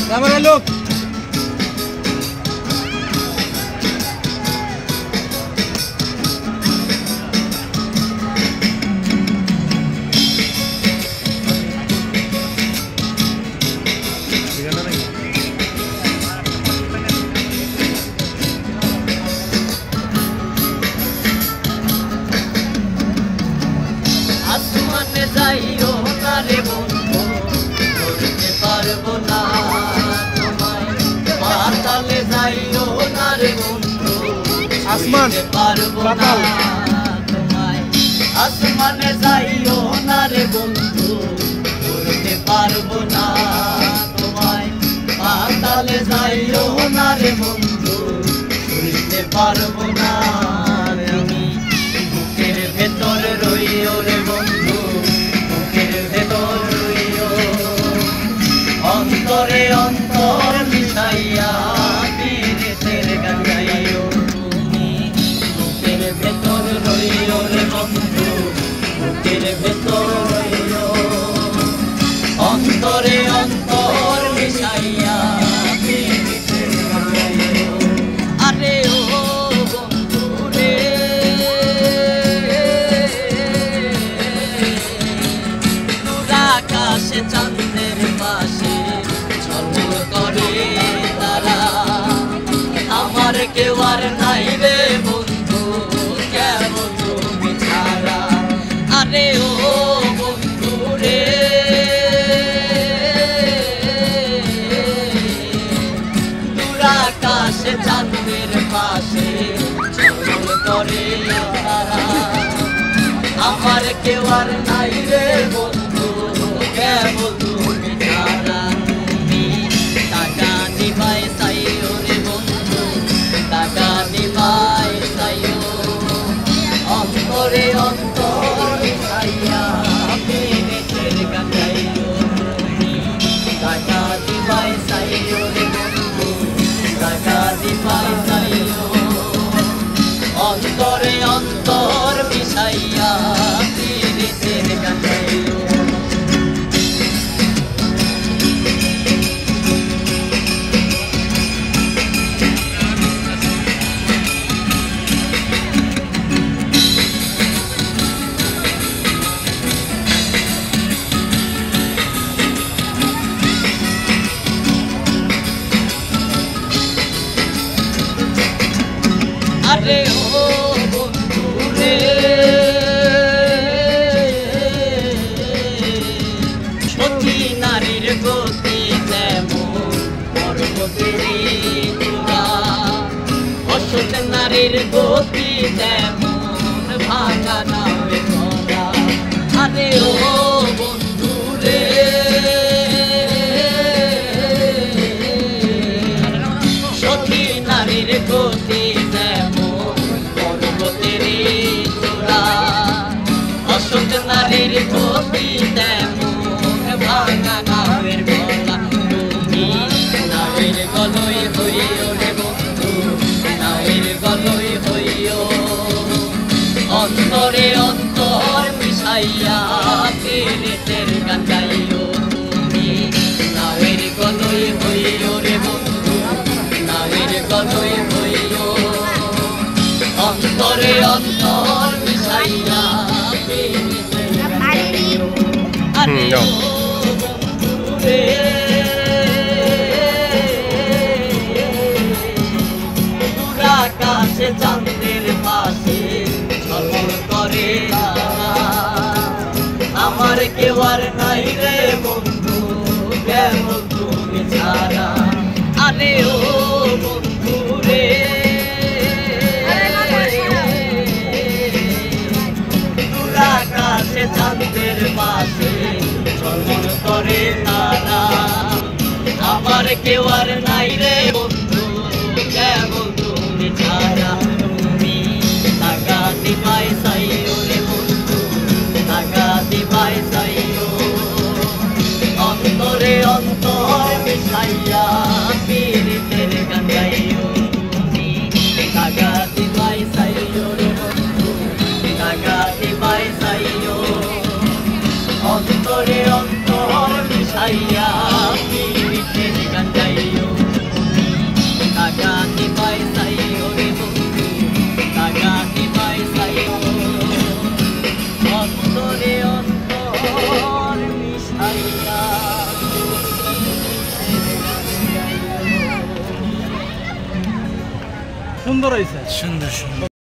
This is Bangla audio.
Cámara, look. আসমানে যাইও না রে বন্ধু, ধরতে পারবো না তোমায়। পাতালে যাইও না রে বন্ধু, আসমান পারবো না তোমায়। আসমানে যাইও না রে বন্ধু, ধরতে পারবো না তোমায়। পাতালে যাইও না রে বন্ধু, ধরতে পারবো না। তুমি বুকের ভেতর রইও রে বন্ধু, বুকের ভেতর রইও। অন্তরে অন্তর মিশাইয়া পীড়িতের গান গাইও। তুমি বুকের ভেতর রইও রে বন্ধু, বুকের ভেতর রইও। অন্তরে অন্তর মিশাইয়া পীড়িতের গান গাইও। আরে ও বন্ধু রে, আকাশে চাঁদের পাশে ঝলমল করে তারা। আমার কেউ আর নাই রে বন্ধু, কেমন তুমি ছাড়া। আরে ও বন্ধু রে, দূর আকাশে চাঁদের পাশে ঝলমল করে তারা। আমার কেউ আর নাই রে বন্ধু, কেবল তুমি ছাড়া। তুমি টাকা দিবাই চাইও রে বন্ধু, টাকা দিবাই চাইও। অন্তরে অন্তর চাইয়া পীড়িতের গান গাইও। তুমি টাকা দিবাই চাইও রে বন্ধু, টাকা দিবাই চাইও। অন্তরে অন্তর মিশাইয়া পীড়িতের গান গাইও। আরে ও বন্ধু রে, সতী নারীর গতি যেমন পর্বতেরই চূড়া, অসৎ নারীর গতি যেমন ভাঙা নামে ধরা। আরে ও বন্ধু রে, সতী নারীর গতি অসৎ নারীর গতি তেমন ভাঙা নামের গলা। তুমি নামের গলই হইও রে বন্ধু, নামের গলই হইও। অন্তরে অন্তর মিশাইয়া পীড়িতের গান গাইও। তুমি নামের গলই হইও রে বন্ধু, নামের গলই হইও। অন্তরে অন্তর মিশাইয়া পীড়িতের গান গাইও। আরে ও বন্ধু রে, দূর আকাশে চাঁদের পাশে ঝলমল করে তারা। আমার কেউ আর নাই রে বন্ধু, কেবল তুমি ছাড়া। আরে ও বন্ধু রে, আকাশে চাঁদের পাশে ঝলমল করে তারা। আমার কেউ আর নাই রে বন্ধু, কেবল তুমি ছাড়া। তুমি টাকা দিবাই চাইও রে বন্ধু, টাকা দিবাই চাইও। অন্তরে অন্তর মিশাইয়া পীড়িতের গান গাইও। তুমি টাকা দিবাই চাইও রে বন্ধু, টাকা দিবাই চাইও। অন্তরে অন্তর মিশাইয়া পীড়িতের গান গাইও। সুন্দর হয়েছে। সুন্দর সুন্দর।